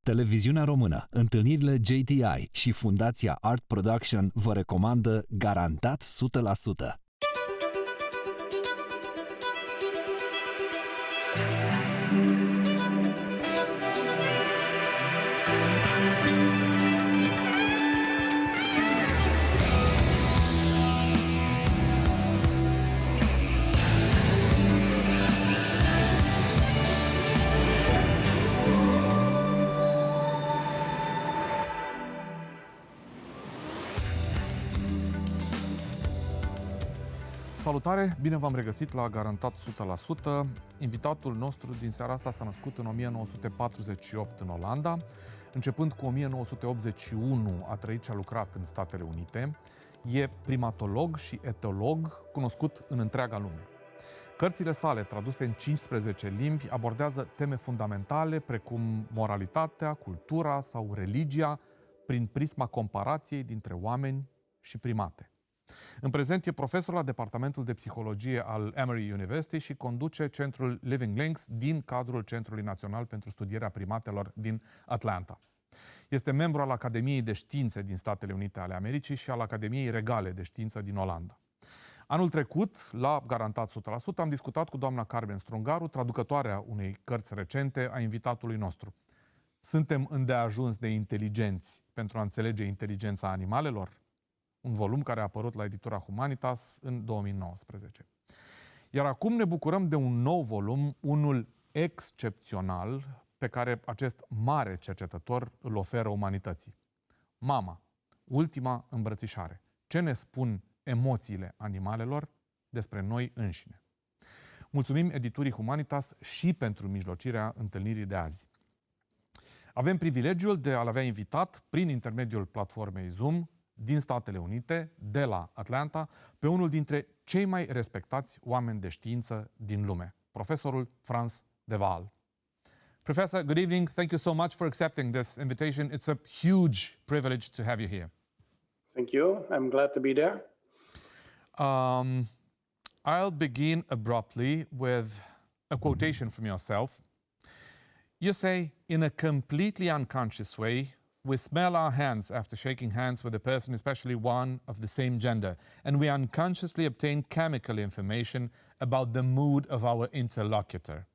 Televiziunea Română, întâlnirile JTI și Fundația Art Production vă recomandă Garantat 100%. Salutare! Bine v-am regăsit la Garantat 100%. Invitatul nostru din seara asta s-a născut în 1948 în Olanda. Începând cu 1981 a trăit și a lucrat în Statele Unite. E primatolog și etolog cunoscut în întreaga lume. Cărțile sale, traduse în 15 limbi, abordează teme fundamentale precum moralitatea, cultura sau religia prin prisma comparației dintre oameni și primate. În prezent e profesor la Departamentul de Psihologie al Emory University și conduce centrul Living Links din cadrul Centrului Național pentru Studierea Primatelor din Atlanta. Este membru al Academiei de Științe din Statele Unite ale Americii și al Academiei Regale de Știință din Olanda. Anul trecut, la Garantat 100%, am discutat cu doamna Carmen Strungaru, traducătoarea unei cărți recente a invitatului nostru. Suntem îndeajuns de inteligenți pentru a înțelege inteligența animalelor? Un volum care a apărut la editura Humanitas în 2019. Iar acum ne bucurăm de un nou volum, unul excepțional, pe care acest mare cercetător îl oferă umanității. Mama, ultima îmbrățișare. Ce ne spun emoțiile animalelor despre noi înșine? Mulțumim editurii Humanitas și pentru mijlocirea întâlnirii de azi. Avem privilegiul de a-l avea invitat prin intermediul platformei Zoom din Statele Unite, de la Atlanta, pe unul dintre cei mai respectați oameni de știință din lume, profesorul Frans de Waal. Professor, good evening. Thank you so much for accepting this invitation. It's a huge privilege to have you here. Thank you. I'm glad to be there. I'll begin abruptly with a quotation from yourself. You say, in a completely unconscious way, we smell our hands after shaking hands with a person, especially one of the same gender, and we unconsciously obtain chemical information about the mood of our interlocutor.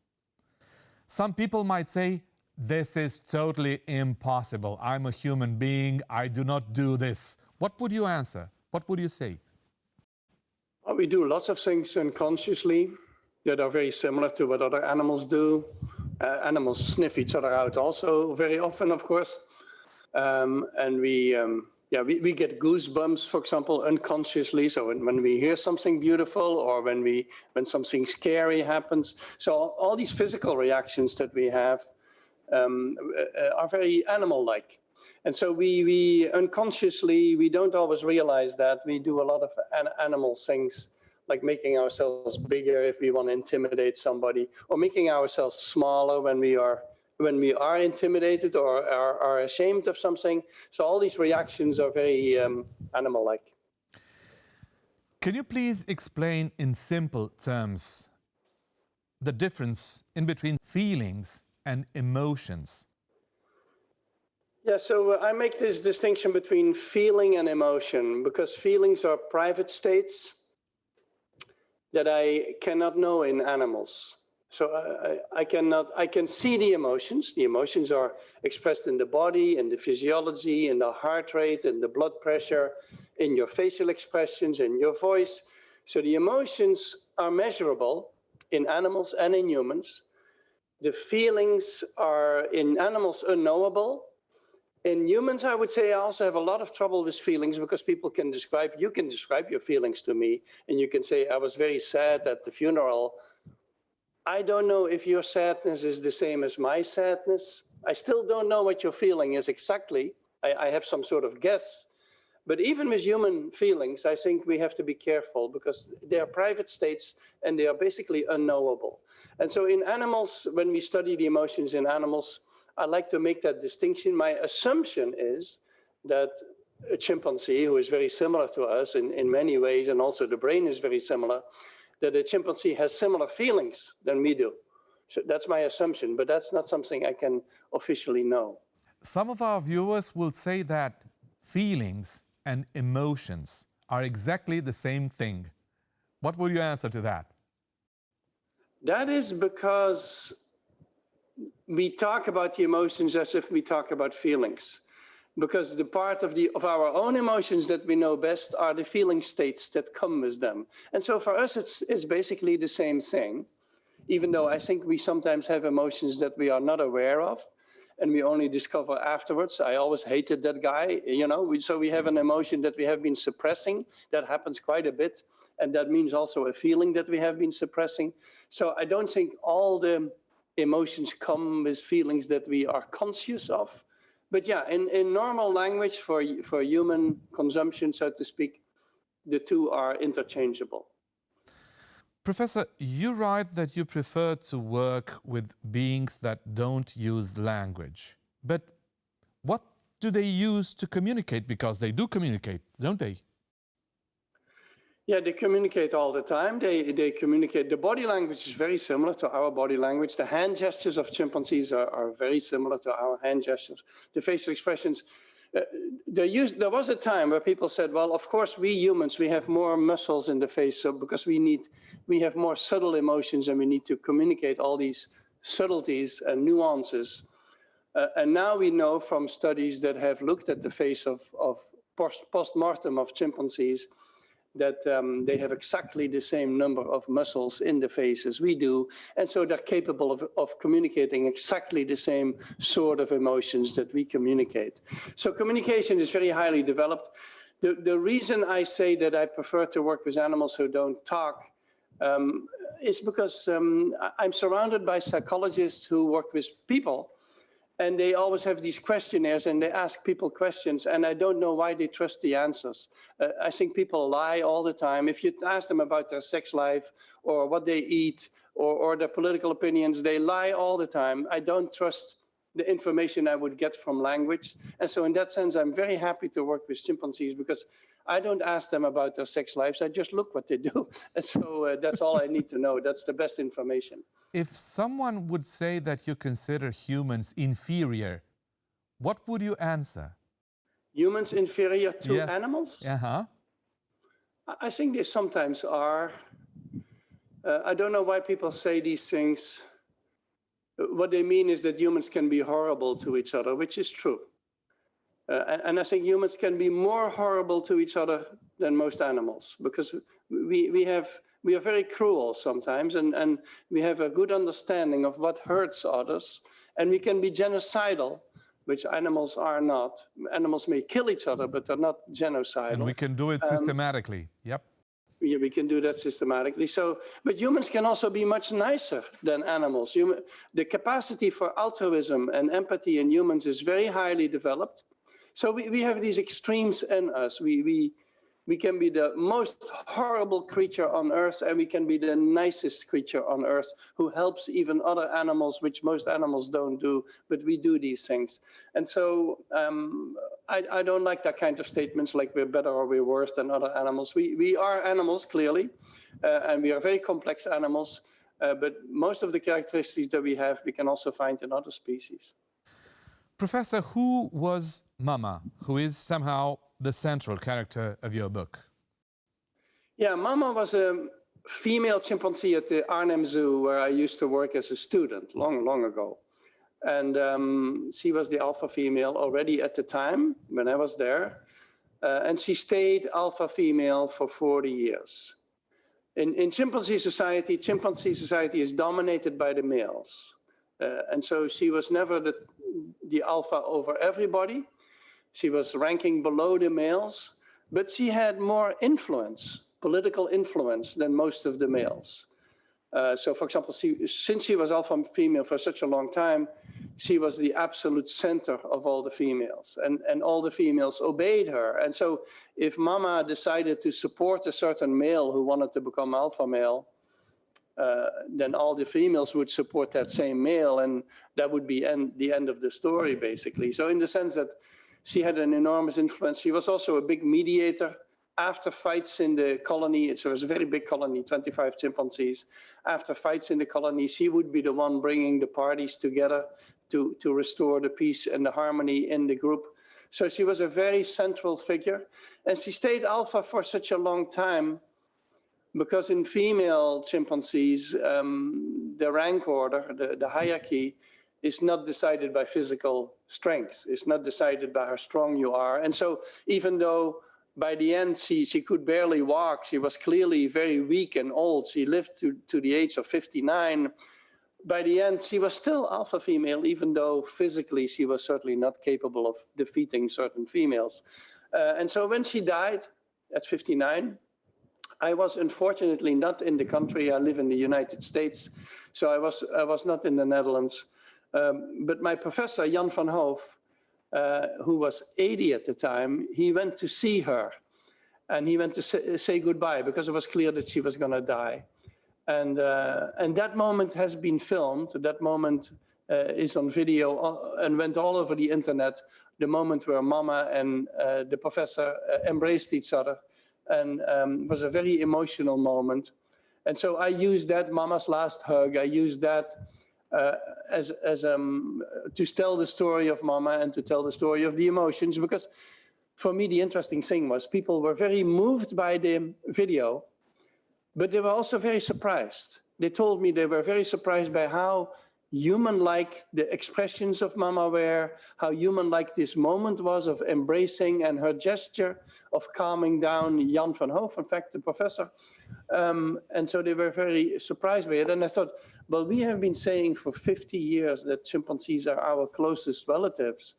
Some people might say, this is totally impossible. I'm a human being. I do not do this. What would you answer? What would you say? Well, we do lots of things unconsciously that are very similar to what other animals do. Animals sniff each other out also very often, of course. And we get goosebumps, for example, unconsciously. So when we hear something beautiful or when something scary happens. So all these physical reactions that we have are very animal-like. And so we unconsciously, we don't always realize that. We do a lot of animal things, like making ourselves bigger if we want to intimidate somebody, or making ourselves smaller when we are intimidated or are ashamed of something. So all these reactions are very animal-like. Can you please explain in simple terms the difference in between feelings and emotions? Yeah, so I make this distinction between feeling and emotion because feelings are private states that I cannot know in animals. So I can see the emotions. The emotions are expressed in the body, in the physiology, in the heart rate, in the blood pressure, in your facial expressions, in your voice. So the emotions are measurable in animals and in humans. The feelings are in animals unknowable. In humans, I would say I also have a lot of trouble with feelings because you can describe your feelings to me and you can say, I was very sad at the funeral. I don't know if your sadness is the same as my sadness. I still don't know what your feeling is exactly. I have some sort of guess. But even with human feelings, I think we have to be careful because they are private states and they are basically unknowable. And so in animals, when we study the emotions in animals, I like to make that distinction. My assumption is that a chimpanzee, who is very similar to us in many ways, and also the brain is very similar, that a chimpanzee has similar feelings than we do. So that's my assumption, but that's not something I can officially know. Some of our viewers will say that feelings and emotions are exactly the same thing. What will you answer to that? That is because we talk about the emotions as if we talk about feelings. Because the part of our own emotions that we know best are the feeling states that come with them. And so for us, it's basically the same thing, even though I think we sometimes have emotions that we are not aware of and we only discover afterwards. I always hated that guy, so we have an emotion that we have been suppressing. That happens quite a bit. And that means also a feeling that we have been suppressing. So I don't think all the emotions come with feelings that we are conscious of. But yeah, in normal language for human consumption, so to speak, the two are interchangeable. Professor, you write that you prefer to work with beings that don't use language. But what do they use to communicate? Because they do communicate, don't they? Yeah, they communicate all the time. They communicate. The body language is very similar to our body language. The hand gestures of chimpanzees are very similar to our hand gestures. The facial expressions. There was a time where people said, well, of course, we humans, we have more muscles in the face, so because we have more subtle emotions and we need to communicate all these subtleties and nuances. And now we know from studies that have looked at the face of post-mortem of chimpanzees that they have exactly the same number of muscles in the face as we do. And so they're capable of communicating exactly the same sort of emotions that we communicate. So communication is very highly developed. The reason I say that I prefer to work with animals who don't talk is because I'm surrounded by psychologists who work with people. And they always have these questionnaires and they ask people questions and I don't know why they trust the answers. I think people lie all the time. If you ask them about their sex life or what they eat or their political opinions, they lie all the time. I don't trust the information I would get from language. And so in that sense, I'm very happy to work with chimpanzees because I don't ask them about their sex lives. I just look what they do. And so that's all I need to know. That's the best information. If someone would say that you consider humans inferior, what would you answer? Humans inferior to Yes. animals? Uh-huh. I think they sometimes are. I don't know why people say these things. What they mean is that humans can be horrible to each other, which is true. And I think humans can be more horrible to each other than most animals because we are very cruel sometimes and we have a good understanding of what hurts others and we can be genocidal, which animals are not. Animals may kill each other, but they're not genocidal. And we can do it systematically. Yep. Yeah, we can do that systematically. But humans can also be much nicer than animals. The capacity for altruism and empathy in humans is very highly developed. So we have these extremes in us. We can be the most horrible creature on earth and we can be the nicest creature on earth who helps even other animals, which most animals don't do, but we do these things. And so I don't like that kind of statements like we're better or we're worse than other animals. We are animals, clearly, and we are very complex animals, but most of the characteristics that we have, we can also find in other species. Professor, who was Mama, who is somehow the central character of your book? Yeah, Mama was a female chimpanzee at the Arnhem Zoo where I used to work as a student long ago. And she was the alpha female already at the time when I was there. And she stayed alpha female for 40 years. In chimpanzee society is dominated by the males. And so she was never the alpha over everybody. She was ranking below the males, but she had more influence, political influence, than most of the males. So, for example, since she was alpha female for such a long time, she was the absolute center of all the females, and all the females obeyed her. And so if Mama decided to support a certain male who wanted to become alpha male, then all the females would support that same male, and that would be the end of the story, basically. So in the sense that she had an enormous influence. She was also a big mediator. After fights in the colony, it was a very big colony, 25 chimpanzees. After fights in the colony, she would be the one bringing the parties together to restore the peace and the harmony in the group. So she was a very central figure, and she stayed alpha for such a long time because in female chimpanzees, the rank order, the hierarchy, is not decided by physical strength. It's not decided by how strong you are. And so even though by the end she could barely walk, she was clearly very weak and old, she lived to the age of 59, by the end she was still alpha female, even though physically she was certainly not capable of defeating certain females. And so when she died at 59, I was unfortunately not in the country. I live in the United States, so I was not in the Netherlands. But my professor, Jan van Hoof, who was 80 at the time, he went to see her, and he went to say goodbye because it was clear that she was going to die. And that moment has been filmed. That moment is on video and went all over the internet. The moment where Mama and the professor embraced each other, and was a very emotional moment. And so I used that Mama's last hug. I used that as to tell the story of Mama and to tell the story of the emotions, because for me the interesting thing was people were very moved by the video, but they were also very surprised. They told me they were very surprised by how human-like the expressions of Mama were, how human-like this moment was of embracing, and her gesture of calming down Jan van Hoof, in fact, the professor. And so they were very surprised by it. And I thought, well, we have been saying for 50 years that chimpanzees are our closest relatives.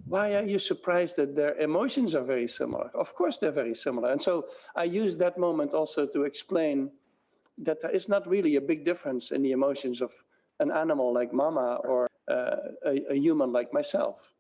Why are you surprised that their emotions are very similar? Of course, they're very similar. And so I used that moment also to explain that there is not really a big difference in the emotions of an animal like Mama or a human like myself.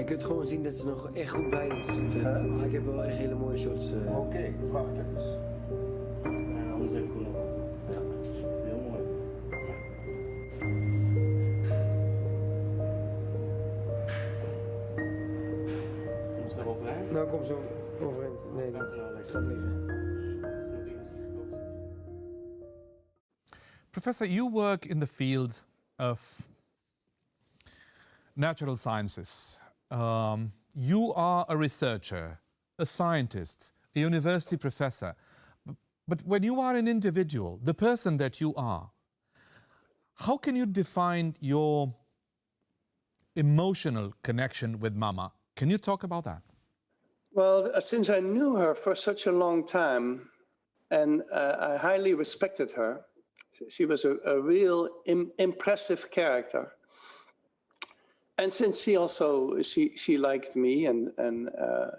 Je kunt gewoon zien dat ze nog echt goed bij is. Dus ik heb wel echt hele mooie shots. Oké, wacht even. En anders heb ik gewoon nog. Ja, heel mooi. Komt ze er overeind? Nou, kom zo overeind. Nee, het gaat liggen. Professor, you work in the field of natural sciences. You are a researcher, a scientist, a university professor. But when you are an individual, the person that you are, how can you define your emotional connection with Mama? Can you talk about that? Well, since I knew her for such a long time, and I highly respected her, she was a real impressive character. And since she liked me and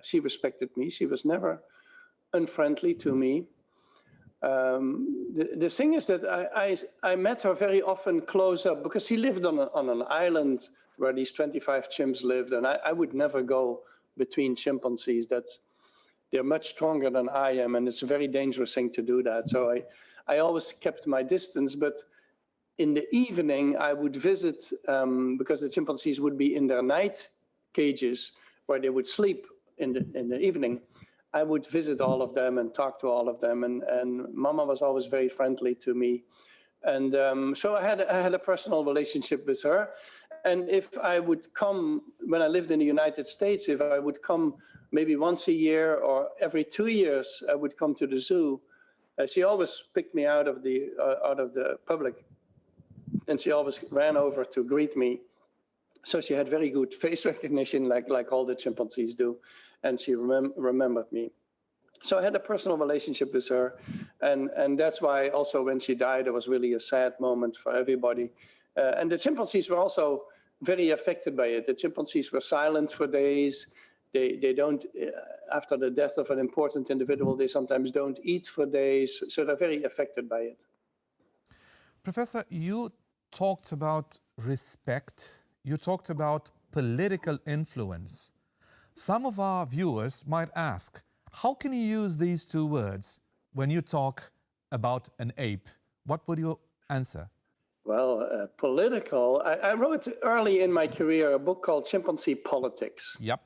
she respected me, she was never unfriendly to me. The thing is that I met her very often close up because she lived on an island where these 25 chimps lived, and I would never go between chimpanzees. They're much stronger than I am, and it's a very dangerous thing to do that. So I always kept my distance, but in the evening I would visit, because the chimpanzees would be in their night cages where they would sleep in the evening. I would visit all of them and talk to all of them, and Mama was always very friendly to me. And so I had a personal relationship with her. And if I would come, when I lived in the United States, if I would come maybe once a year or every 2 years, I would come to the zoo. She always picked me out of the public, and she always ran over to greet me. So she had very good face recognition, like all the chimpanzees do, and she remembered me. So I had a personal relationship with her, and that's why also when she died, it was really a sad moment for everybody. And the chimpanzees were also very affected by it. The chimpanzees were silent for days. They don't, after the death of an important individual, they sometimes don't eat for days. So they're very affected by it. Professor, you talked about respect. You talked about political influence. Some of our viewers might ask, how can you use these two words when you talk about an ape? What would you answer? Well, political. I wrote early in my career a book called Chimpanzee Politics. Yep.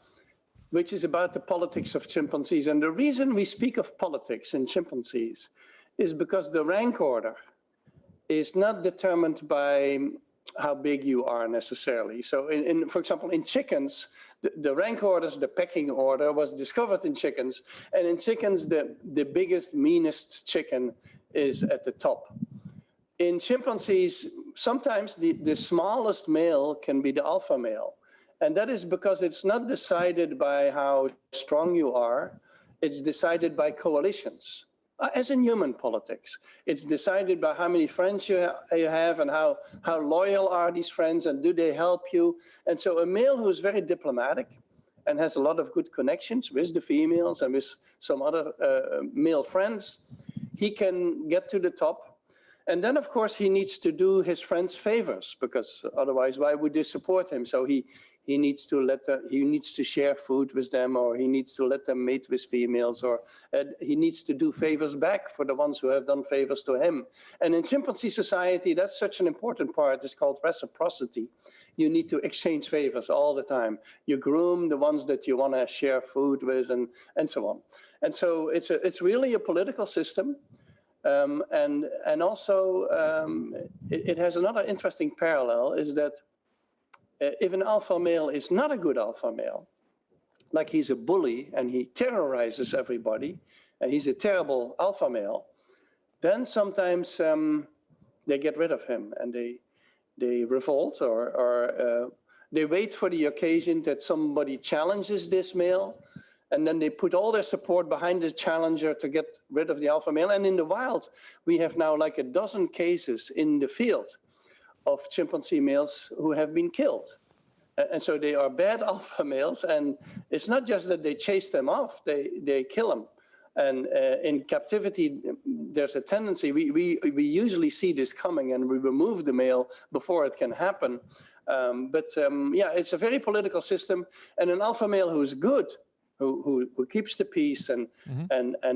Which is about the politics of chimpanzees. And the reason we speak of politics in chimpanzees is because the rank order is not determined by how big you are necessarily. So for example, in chickens, the rank orders, the pecking order was discovered in chickens. And in chickens, the biggest, meanest chicken is at the top. In chimpanzees, sometimes the smallest male can be the alpha male. And that is because it's not decided by how strong you are, it's decided by coalitions. As in human politics, it's decided by how many friends you have and how loyal are these friends and do they help you. And so a male who is very diplomatic and has a lot of good connections with the females and with some other male friends, he can get to the top. And then, of course, he needs to do his friends favors, because otherwise, why would they support him? So he needs to share food with them, or he needs to let them mate with females, or he needs to do favors back for the ones who have done favors to him. And in chimpanzee society, that's such an important part. It's called reciprocity. You need to exchange favors all the time. You groom the ones that you want to share food with, and so on. And so it's really a political system. And also, it has another interesting parallel, is that if an alpha male is not a good alpha male, like he's a bully and he terrorizes everybody, and he's a terrible alpha male, then sometimes they get rid of him and they revolt, or they wait for the occasion that somebody challenges this male, and then they put all their support behind the challenger to get rid of the alpha male. And in the wild, we have now like a dozen cases in the field of chimpanzee males who have been killed. And so they are bad alpha males, and it's not just that they chase them off, they kill them. And in captivity, there's a tendency, we usually see this coming and we remove the male before it can happen. Yeah, it's a very political system, and an alpha male who is good, who keeps the peace and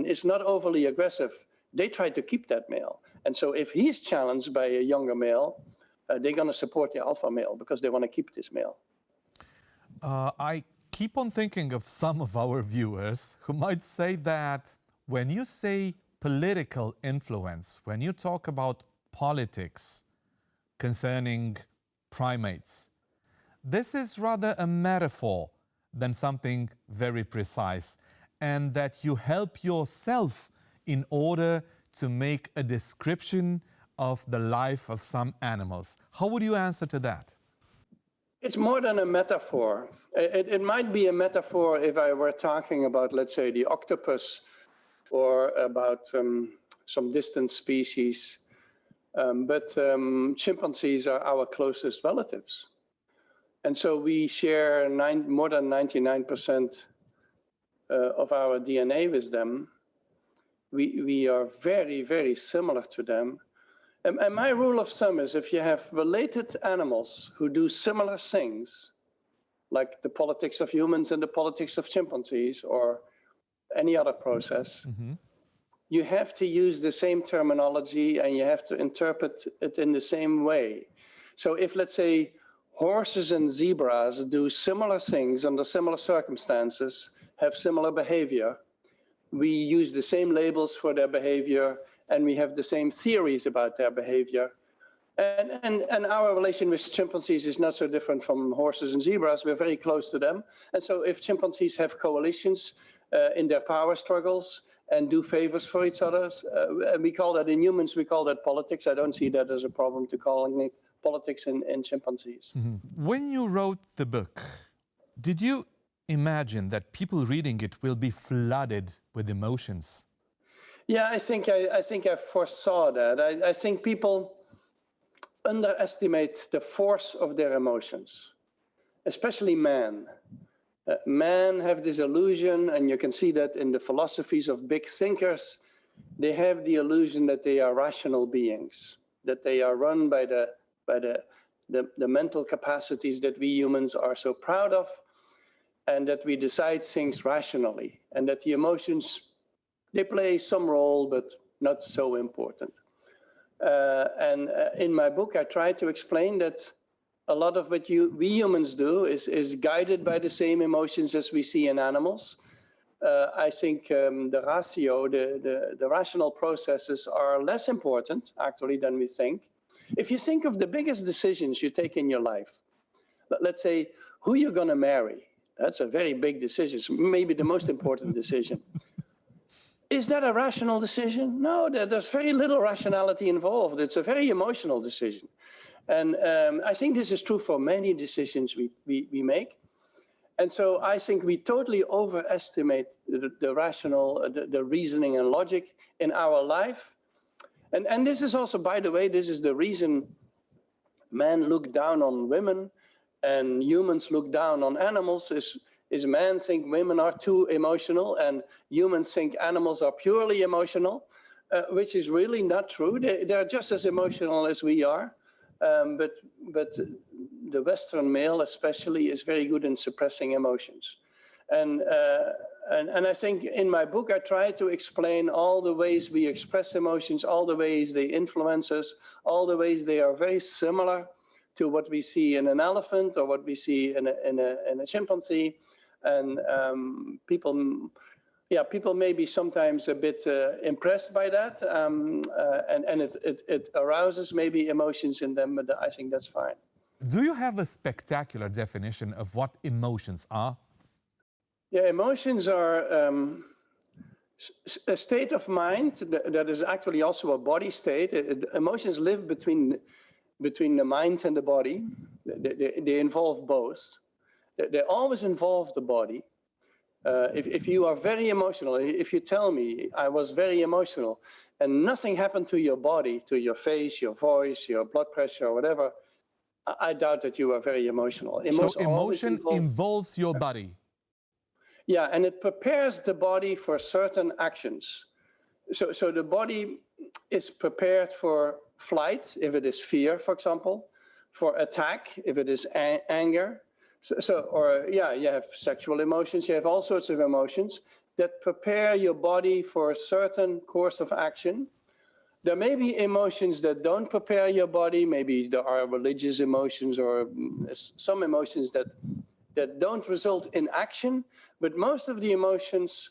is not overly aggressive, they try to keep that male. And so if he's challenged by a younger male, they're going to support the alpha male because they want to keep this male. I keep on thinking of some of our viewers who might say that when you say political influence, when you talk about politics concerning primates, this is rather a metaphor than something very precise, and that you help yourself in order to make a description of the life of some animals. How would you answer to that? It's more than a metaphor. It might be a metaphor if I were talking about, let's say, the octopus, or about some distant species. But chimpanzees are our closest relatives. And so we share more than 99% of our DNA with them. We are very, very similar to them. And my rule of thumb is if you have related animals who do similar things, like the politics of humans and the politics of chimpanzees or any other process, you have to use the same terminology and you have to interpret it in the same way. So if, let's say, horses and zebras do similar things under similar circumstances, have similar behavior, we use the same labels for their behavior and we have the same theories about their behavior. And our relation with chimpanzees is not so different from horses and zebras. We're very close to them. And so if chimpanzees have coalitions in their power struggles and do favors for each other, we call that in humans, we call that politics. I don't see that as a problem to calling it politics in chimpanzees. When you wrote the book, did you imagine that people reading it will be flooded with emotions? Yeah, I think I foresaw that. I think people underestimate the force of their emotions, especially men. Men have this illusion, and you can see that in the philosophies of big thinkers. They have the illusion that they are rational beings, that they are run by the mental capacities that we humans are so proud of, and that we decide things rationally, and that the emotions, they play some role, but not so important. In my book, I try to explain that a lot of what we humans do is guided by the same emotions as we see in animals. I think the ratio, the rational processes are less important, actually, than we think. If you think of the biggest decisions you take in your life, let's say who you're going to marry, that's a very big decision, maybe the most important decision. Is that a rational decision? No, there's very little rationality involved. It's a very emotional decision. And I think this is true for many decisions we make. And so I think we totally overestimate the rational, the reasoning and logic in our life. And this is also, by the way, this is the reason men look down on women and humans look down on animals, is men think women are too emotional and humans think animals are purely emotional, which is really not true. They're just as emotional as we are, but the Western male especially is very good in suppressing emotions. And I think in my book I try to explain all the ways we express emotions, all the ways they influence us, all the ways they are very similar to what we see in an elephant or what we see in a chimpanzee. And people may be sometimes a bit impressed by that, and it arouses maybe emotions in them, but I think that's fine. Do you have a spectacular definition of what emotions are? Yeah, emotions are a state of mind that is actually also a body state. Emotions live between the mind and the body. They involve both. They always involve the body. If you are very emotional, if you tell me I was very emotional and nothing happened to your body, to your face, your voice, your blood pressure, or whatever, I doubt that you are very emotional. So emotion involves your body? Yeah, and it prepares the body for certain actions. So the body is prepared for flight, if it is fear, for example, for attack, if it is anger. You have sexual emotions, you have all sorts of emotions that prepare your body for a certain course of action. There may be emotions that don't prepare your body. Maybe there are religious emotions or some emotions that don't result in action, but most of the emotions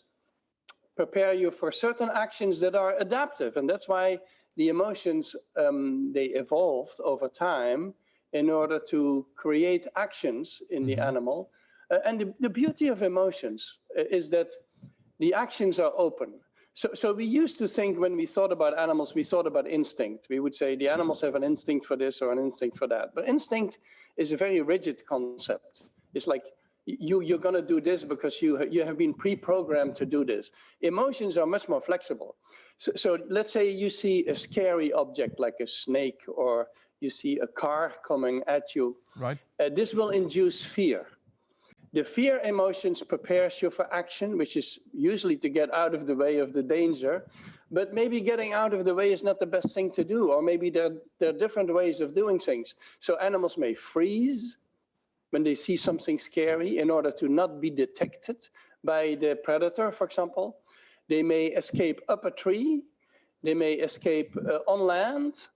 prepare you for certain actions that are adaptive. And that's why the emotions, they evolved over time in order to create actions in the animal. And the beauty of emotions is that the actions are open. So we used to think when we thought about animals, we thought about instinct. We would say the animals have an instinct for this or an instinct for that. But instinct is a very rigid concept. It's like you're going to do this because you have been pre-programmed to do this. Emotions are much more flexible. So let's say you see a scary object like a snake, or you see a car coming at you. Right. This will induce fear. The fear emotions prepares you for action, which is usually to get out of the way of the danger. But maybe getting out of the way is not the best thing to do, or maybe there are different ways of doing things. So animals may freeze when they see something scary in order to not be detected by the predator, for example. They may escape up a tree. They may escape on land.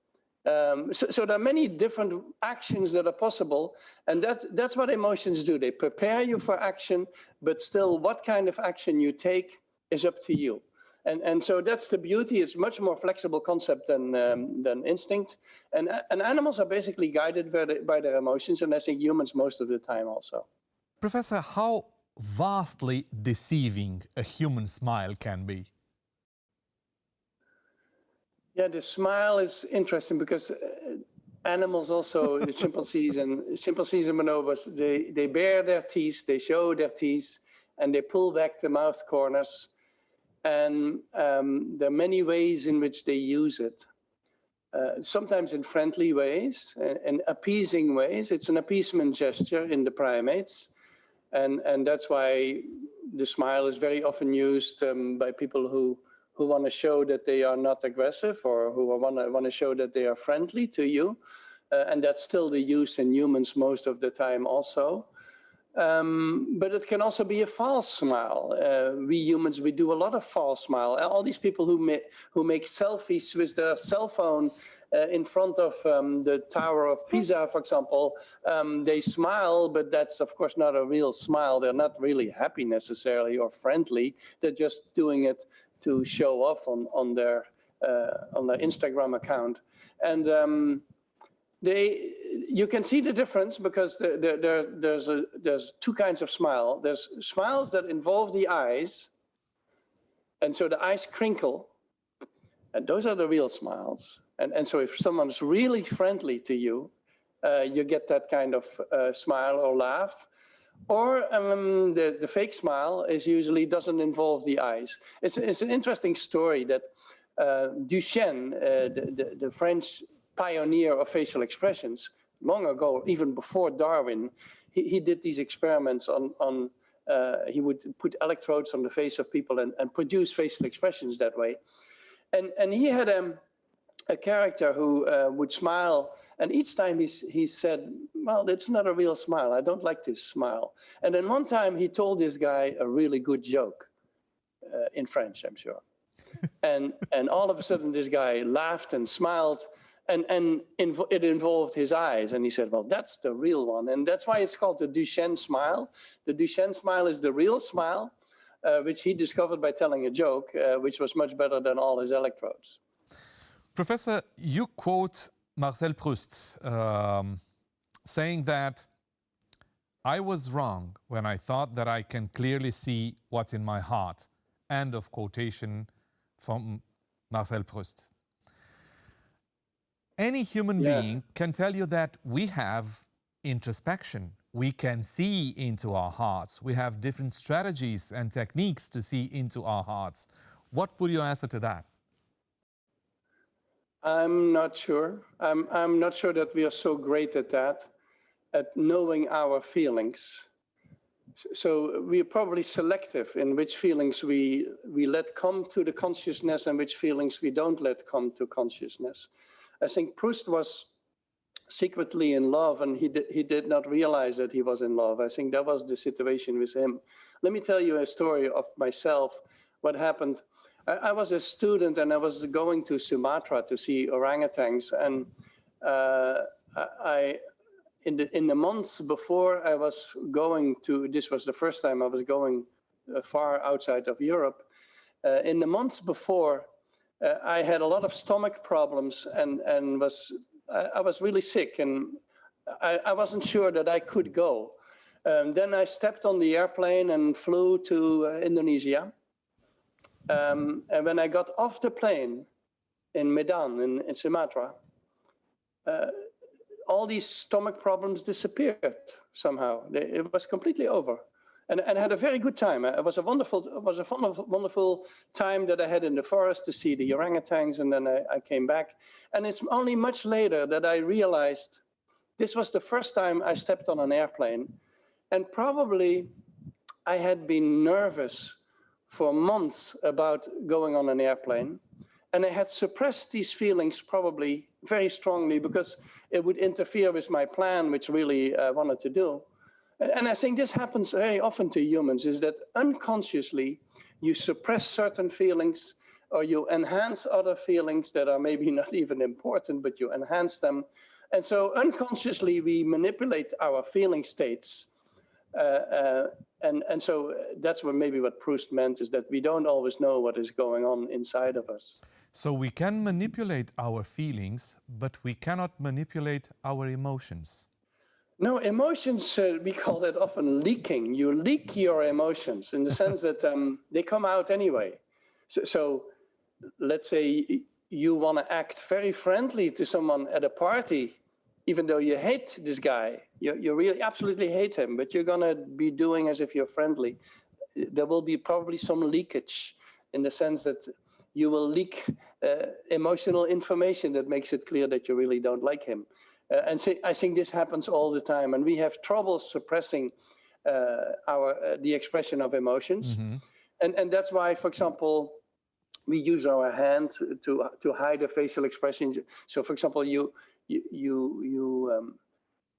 So there are many different actions that are possible, and that's what emotions do. They prepare you for action, but still what kind of action you take is up to you. And so that's the beauty. It's much more flexible concept than instinct. And animals are basically guided by their emotions, and I think humans most of the time also. Professor, how vastly deceiving a human smile can be? Yeah, the smile is interesting because animals also, the chimpanzees and bonobos, they bare their teeth, they show their teeth, and they pull back the mouth corners. And there are many ways in which they use it. Sometimes in friendly ways and appeasing ways. It's an appeasement gesture in the primates. And that's why the smile is very often used by people who want to show that they are not aggressive or who want to show that they are friendly to you. And that's still the use in humans most of the time also. But it can also be a false smile. We humans, we do a lot of false smile. All these people who make selfies with their cell phone in front of the Tower of Pisa, for example, they smile, but that's of course not a real smile. They're not really happy necessarily or friendly. They're just doing it to show off on their Instagram account. And you can see the difference because there's two kinds of smile. There's smiles that involve the eyes, and so the eyes crinkle, and those are the real smiles. And so if someone's really friendly to you, you get that kind of smile or laugh. Or the fake smile usually doesn't involve the eyes. It's an interesting story that Duchenne, the French pioneer of facial expressions, long ago, even before Darwin, he did these experiments on he would put electrodes on the face of people and produce facial expressions that way. And he had a character who would smile, and each time he said, well, it's not a real smile. I don't like this smile. And then one time he told this guy a really good joke in French, I'm sure. and all of a sudden this guy laughed and smiled, and it involved his eyes. And he said, well, that's the real one. And that's why it's called the Duchenne smile. The Duchenne smile is the real smile, which he discovered by telling a joke, which was much better than all his electrodes. Professor, you quote Marcel Proust saying that I was wrong when I thought that I can clearly see what's in my heart. End of quotation from Marcel Proust. Any human being can tell you that we have introspection. We can see into our hearts. We have different strategies and techniques to see into our hearts. What would you answer to that? I'm not sure. I'm not sure that we are so great at that, at knowing our feelings. So we are probably selective in which feelings we let come to the consciousness and which feelings we don't let come to consciousness. I think Proust was secretly in love, and he did not realize that he was in love. I think that was the situation with him. Let me tell you a story of myself, what happened. I was a student and I was going to Sumatra to see orangutans, and in the months before I was going to, this was the first time I was going far outside of Europe. In the months before, I had a lot of stomach problems and I was really sick, and I wasn't sure that I could go. Then I stepped on the airplane and flew to Indonesia. And when I got off the plane in Medan, in Sumatra, all these stomach problems disappeared somehow. It was completely over. and had a very good time. It was a wonderful time that I had in the forest to see the orangutans, and then I came back. And it's only much later that I realized this was the first time I stepped on an airplane, and probably I had been nervous for months about going on an airplane, and I had suppressed these feelings probably very strongly because it would interfere with my plan, which really I wanted to do. And I think this happens very often to humans, is that unconsciously you suppress certain feelings or you enhance other feelings that are maybe not even important, but you enhance them. And so unconsciously we manipulate our feeling states. And so that's what Proust meant, is that we don't always know what is going on inside of us. So we can manipulate our feelings, but we cannot manipulate our emotions. No, emotions, we call that often leaking. You leak your emotions in the sense that they come out anyway. So let's say you want to act very friendly to someone at a party, even though you hate this guy. You really absolutely hate him, but you're going to be doing as if you're friendly. There will be probably some leakage in the sense that you will leak emotional information that makes it clear that you really don't like him. And so I think this happens all the time, and we have trouble suppressing the expression of emotions. Mm-hmm. And that's why, for example, we use our hand to hide a facial expression. So, for example,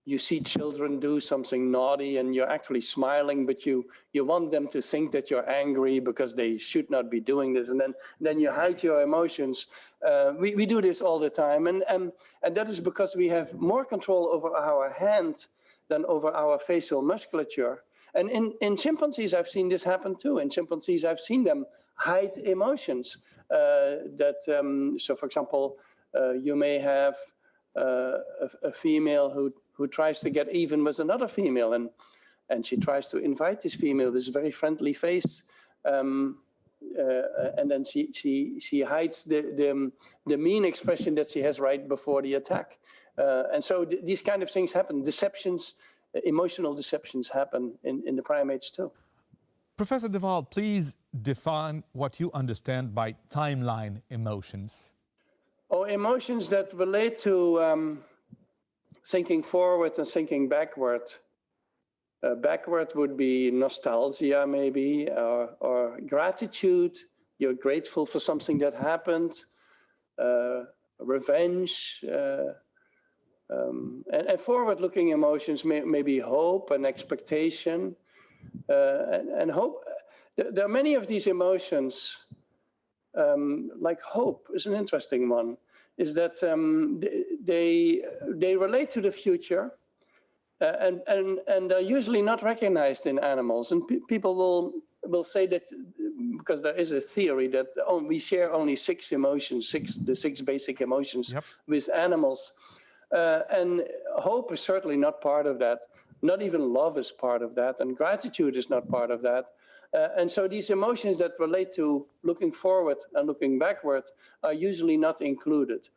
you see children do something naughty and you're actually smiling, but you want them to think that you're angry because they should not be doing this. And then you hide your emotions. We do this all the time. And that is because we have more control over our hand than over our facial musculature. And in chimpanzees, I've seen this happen too. In chimpanzees, I've seen them hide emotions. So for example, you may have a female who tries to get even with another female, and she tries to invite this female with a very friendly face, and then she hides the mean expression that she has right before the attack, and so these kind of things happen. Deceptions, emotional deceptions happen in the primates too. Professor de Waal, please define what you understand by timeline emotions. Oh, emotions that relate to thinking forward and thinking backward. Backward would be nostalgia, maybe, or gratitude. You're grateful for something that happened. Revenge. And forward-looking emotions may be hope and expectation. And hope. There are many of these emotions. Like hope is an interesting one, is that they relate to the future, and are usually not recognized in animals. And people will say that because there is a theory that we share only six emotions, the six basic emotions, yep, with animals, and hope is certainly not part of that. Not even love is part of that, and gratitude is not part of that. And so these emotions that relate to looking forward and looking backward are usually not included.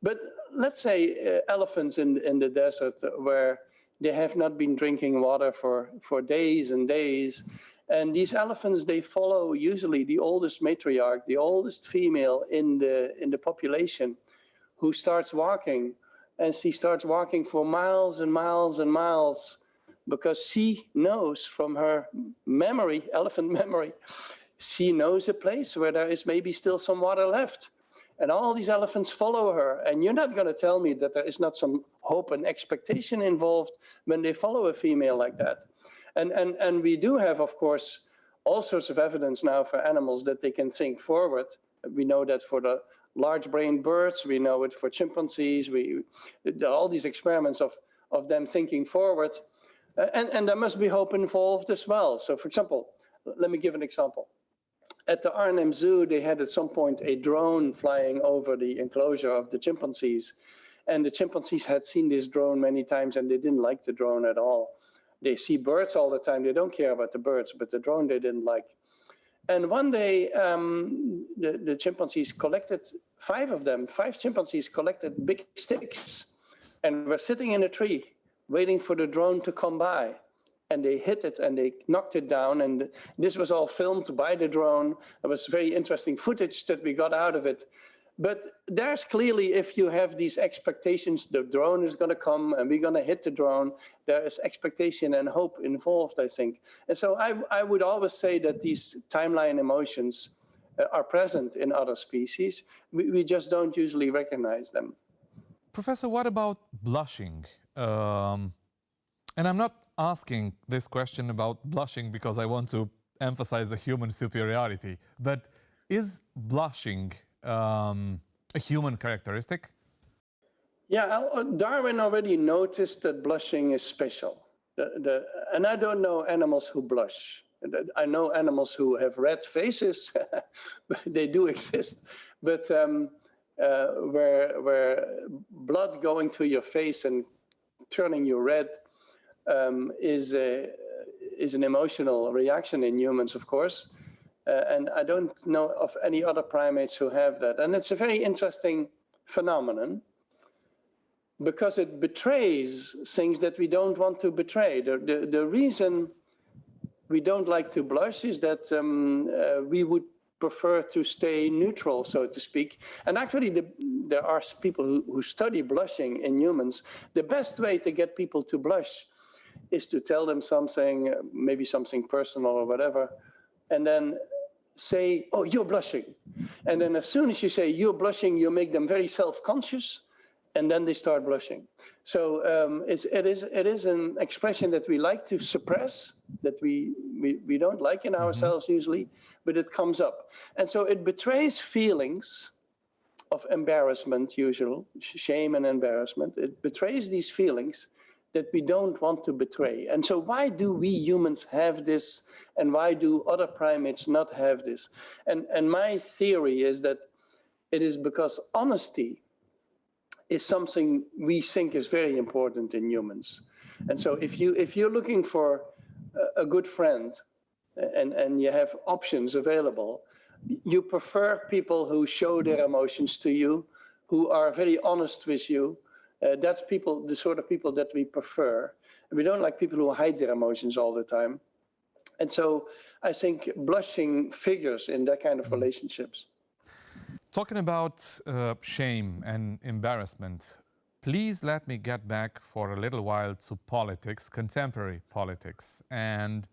But let's say elephants in the desert where they have not been drinking water for days and days. And these elephants, they follow usually the oldest matriarch, the oldest female in the population, who starts walking. And she starts walking for miles and miles and miles, because she knows from her memory, elephant memory, she knows a place where there is maybe still some water left. And all these elephants follow her. And you're not going to tell me that there is not some hope and expectation involved when they follow a female like that. And we do have, of course, all sorts of evidence now for animals that they can think forward. We know that for the large-brained birds. We know it for chimpanzees. There are all these experiments of them thinking forward. And there must be hope involved as well. So, for example, let me give an example. At the Arnhem Zoo, they had at some point a drone flying over the enclosure of the chimpanzees. And the chimpanzees had seen this drone many times, and they didn't like the drone at all. They see birds all the time. They don't care about the birds, but the drone they didn't like. And one day, the chimpanzees collected, five chimpanzees collected big sticks and were sitting in a tree, waiting for the drone to come by. and they hit it and they knocked it down. And this was all filmed by the drone. It was very interesting footage that we got out of it. But there's clearly, if you have these expectations, the drone is going to come and we're going to hit the drone, there is expectation and hope involved, I think. And so I would always say that these timeline emotions are present in other species. We just don't usually recognize them. Professor, what about blushing? And I'm not asking this question about blushing because I want to emphasize the human superiority, but is blushing a human characteristic? Yeah, Darwin already noticed that blushing is special. And I don't know animals who blush. I know animals who have red faces, they do exist. But where blood going to your face and turning you red is an emotional reaction in humans, of course. And I don't know of any other primates who have that. And it's a very interesting phenomenon because it betrays things that we don't want to betray. The reason we don't like to blush is that we would prefer to stay neutral, so to speak. And actually, there are people who study blushing in humans. The best way to get people to blush is to tell them something, maybe something personal or whatever, and then say, oh, you're blushing. And then as soon as you say you're blushing, you make them very self-conscious, and then they start blushing. So it is an expression that we like to suppress, that we don't like in ourselves usually, but it comes up. And so it betrays feelings of embarrassment, usual, shame and embarrassment. It betrays these feelings that we don't want to betray. And so why do we humans have this, and why do other primates not have this? And my theory is that it is because honesty is something we think is very important in humans. And so if you're looking for a good friend and you have options available, you prefer people who show their emotions to you, who are very honest with you. That's the sort of people that we prefer. We don't like people who hide their emotions all the time. And so I think blushing figures in that kind of relationships. Talking about shame and embarrassment, please let me get back for a little while to politics, contemporary politics. And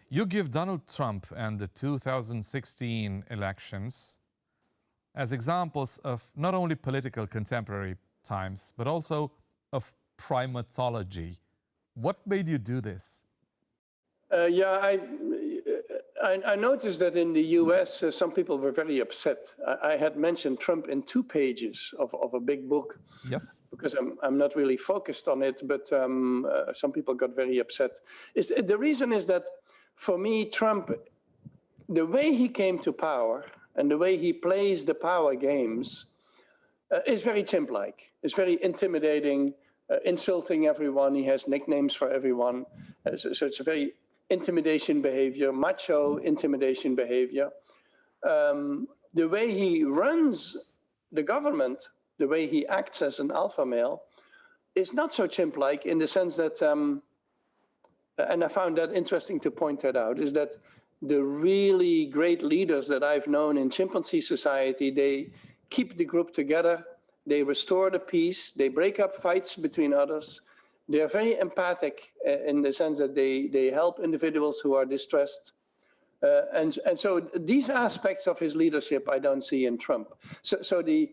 you give Donald Trump and the 2016 elections as examples of not only political contemporary times, but also of primatology. What made you do this? I noticed that in the US, some people were very upset. I had mentioned Trump in 2 pages of a big book. Yes. Because I'm not really focused on it, but some people got very upset. The reason is that for me, Trump, the way he came to power and the way he plays the power games is very chimp-like. It's very intimidating, insulting everyone. He has nicknames for everyone. So it's a very intimidation behavior, macho intimidation behavior. The way he runs the government, the way he acts as an alpha male, is not so chimp-like in the sense that, and I found that interesting to point that out, is that the really great leaders that I've known in chimpanzee society, they keep the group together, they restore the peace, they break up fights between others. They are very empathic in the sense that they help individuals who are distressed. And so these aspects of his leadership I don't see in Trump. So the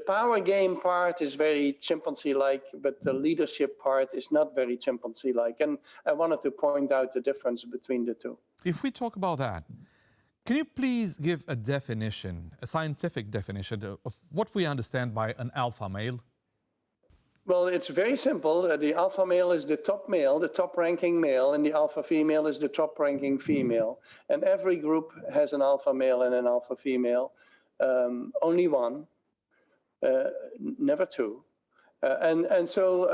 power game part is very chimpanzee-like, but the leadership part is not very chimpanzee-like. And I wanted to point out the difference between the two. If we talk about that, can you please give a definition, a scientific definition of what we understand by an alpha male? Well, it's very simple. The alpha male is the top male, the top-ranking male, and the alpha female is the top-ranking female. And every group has an alpha male and an alpha female. Only one, never two. And so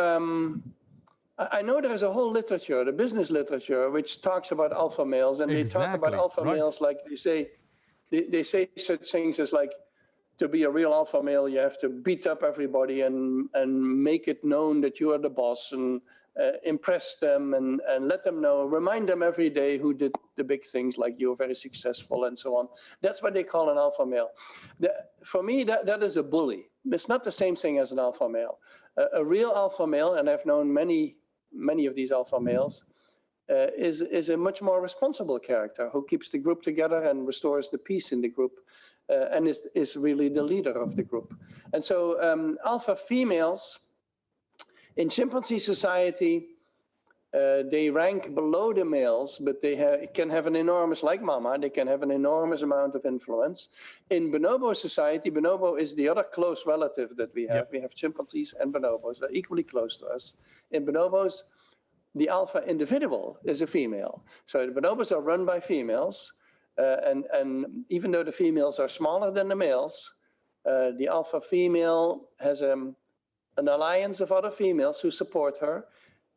I know there's a whole literature, the business literature, which talks about alpha males, and they talk about alpha males like they say such things as like, to be a real alpha male, you have to beat up everybody and make it known that you are the boss and impress them and let them know, remind them every day who did the big things, like you're very successful and so on. That's what they call an alpha male. For me, that is a bully. It's not the same thing as an alpha male. A real alpha male, and I've known many of these alpha males, is a much more responsible character who keeps the group together and restores the peace in the group, and is really the leader of the group. And so alpha females, in chimpanzee society, they rank below the males, but they can have an enormous, like mama, they can have an enormous amount of influence. In bonobo society, bonobo is the other close relative that we have. Yep. We have chimpanzees and bonobos, they're equally close to us. In bonobos, the alpha individual is a female. So the bonobos are run by females, and even though the females are smaller than the males, the alpha female has an alliance of other females who support her,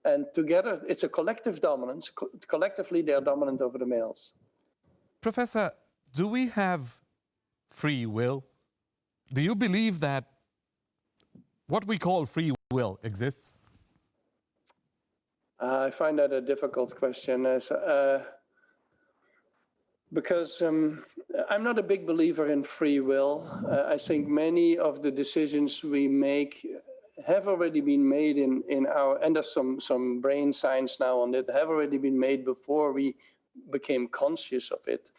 and together it's a collective dominance. Collectively, they are dominant over the males. Professor, do we have free will? Do you believe that what we call free will exists? I find that a difficult question, because I'm not a big believer in free will. I think many of the decisions we make have already been made in our, and there's some brain science now on it, have already been made before we became conscious of it.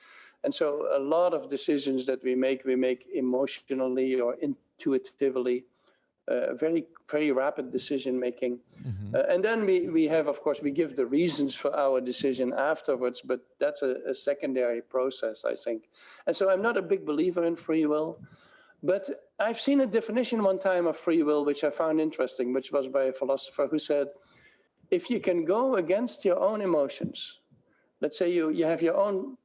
And so a lot of decisions that we make emotionally or intuitively, very, very rapid decision making. Mm-hmm. And then we have, of course, we give the reasons for our decision afterwards, but that's a secondary process, I think. And so I'm not a big believer in free will. But I've seen a definition one time of free will, which I found interesting, which was by a philosopher who said, if you can go against your own emotions, let's say you have your own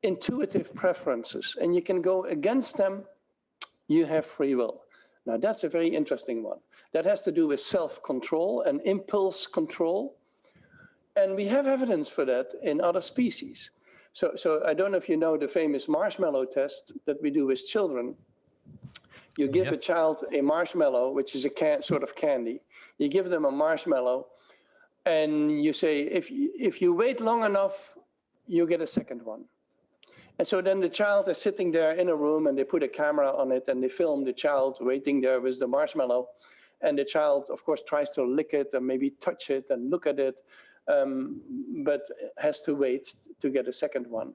intuitive preferences, and you can go against them, you have free will. Now, that's a very interesting one. That has to do with self-control and impulse control. And we have evidence for that in other species. So I don't know if you know the famous marshmallow test that we do with children. You give a child a marshmallow, which is a sort of candy. You give them a marshmallow, and you say, if you wait long enough, you get a second one. And so then the child is sitting there in a room, and they put a camera on it, and they film the child waiting there with the marshmallow. And the child, of course, tries to lick it and maybe touch it and look at it, but has to wait to get a second one.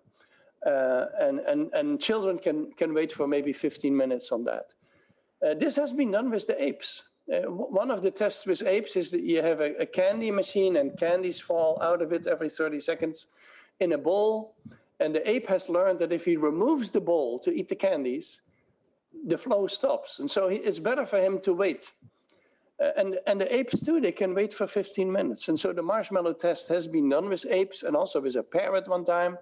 And children can wait for maybe 15 minutes on that. This has been done with the apes. One of the tests with apes is that you have a candy machine, and candies fall out of it every 30 seconds in a bowl. And the ape has learned that if he removes the bowl to eat the candies, the flow stops. And so it's better for him to wait. And the apes too, they can wait for 15 minutes. And so the marshmallow test has been done with apes and also with a parrot one time.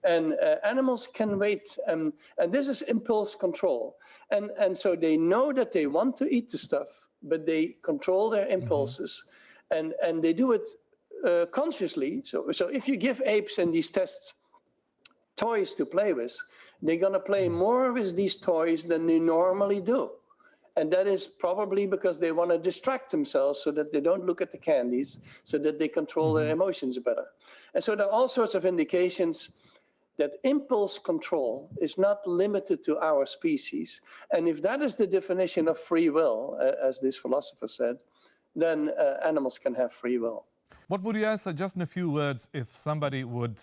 And animals can wait. And this is impulse control. And so they know that they want to eat the stuff, but they control their impulses. Mm-hmm. And they do it consciously. So if you give apes in these tests toys to play with, they're going to play more with these toys than they normally do. And that is probably because they want to distract themselves so that they don't look at the candies, so that they control their emotions better. And so there are all sorts of indications that impulse control is not limited to our species. And if that is the definition of free will, as this philosopher said, then animals can have free will. What would you answer, just in a few words, if somebody would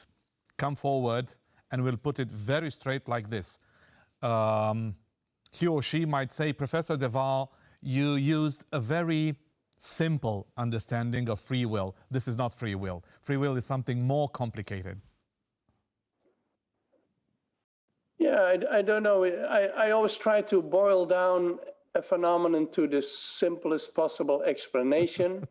come forward and will put it very straight like this? He or she might say, Professor de Waal, you used a very simple understanding of free will. This is not free will. Free will is something more complicated. Yeah, I don't know. I always try to boil down a phenomenon to the simplest possible explanation.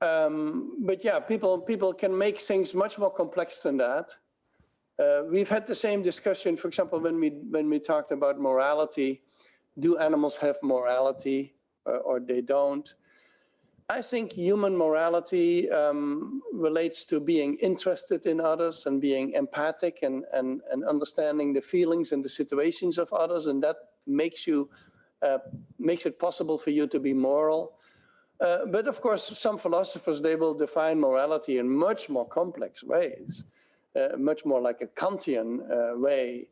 But yeah, people can make things much more complex than that. We've had the same discussion, for example, when we talked about morality. Do animals have morality or they don't? I think human morality relates to being interested in others and being empathic and understanding the feelings and the situations of others, and that makes it possible for you to be moral. But of course, some philosophers, they will define morality in much more complex ways, much more like a Kantian way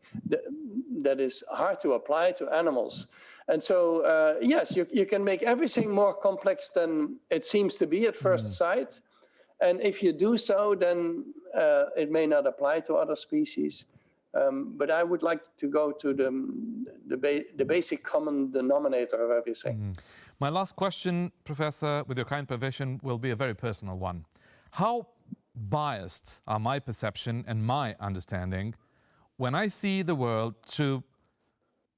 that is hard to apply to animals. And so, yes, you can make everything more complex than it seems to be at first sight. And if you do so, then it may not apply to other species. But I would like to go to the basic common denominator of everything. My last question, Professor, with your kind permission, will be a very personal one. How biased are my perception and my understanding when I see the world through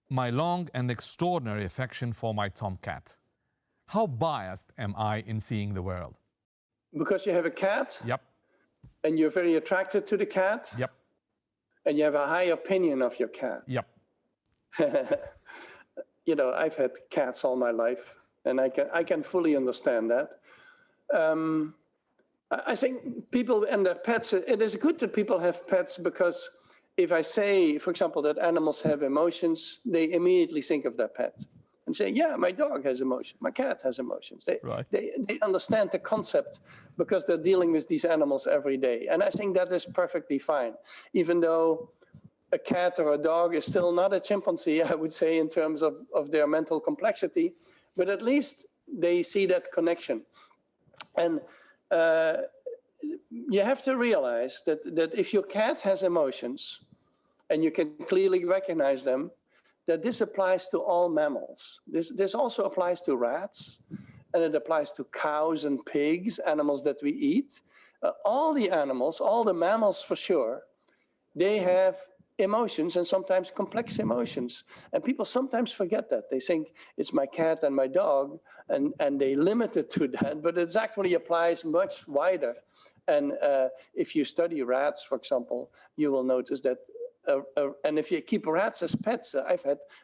my long and extraordinary affection for my tomcat? How biased am I in seeing the world? Because you have a cat? Yep. And you're very attracted to the cat? Yep. And you have a high opinion of your cat? Yep. You know, I've had cats all my life, and I can fully understand that. I think people and their pets, it is good that people have pets, because if I say, for example, that animals have emotions, they immediately think of their pet and say, yeah, my dog has emotions, my cat has emotions. They understand the concept because they're dealing with these animals every day. And I think that is perfectly fine, even though a cat or a dog is still not a chimpanzee, I would say, in terms of their mental complexity, but at least they see that connection. And you have to realize that if your cat has emotions, and you can clearly recognize them, that this applies to all mammals. This also applies to rats, and it applies to cows and pigs, animals that we eat. All the animals, all the mammals for sure, they have emotions, and sometimes complex emotions. And people sometimes forget that. They think it's my cat and my dog, and they limit it to that, but it actually applies much wider. And if you study rats, for example, you will notice that, and if you keep rats as pets,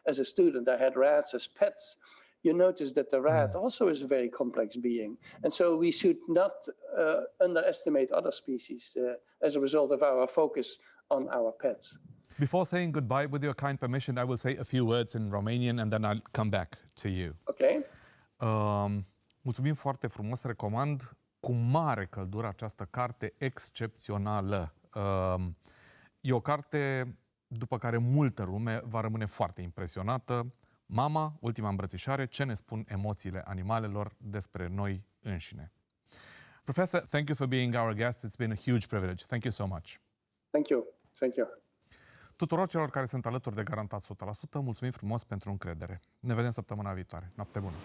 as a student, I had rats as pets, you notice that the rat also is a very complex being. And so we should not underestimate other species as a result of our focus on our pets. Before saying goodbye, with your kind permission, I will say a few words in Romanian and then I'll come back to you. Okay. Mulțumim foarte frumos, recomand cu mare căldură această carte excepțională. E o carte după care multă lume va rămâne foarte impresionată. Mama, ultima îmbrățișare, ce ne spun emoțiile animalelor despre noi înșine. Professor, thank you for being our guest. It's been a huge privilege. Thank you so much. Thank you. Thank you. Tuturor celor care sunt alături de Garantat 100%, mulțumim frumos pentru încredere. Ne vedem săptămâna viitoare. Noapte bună!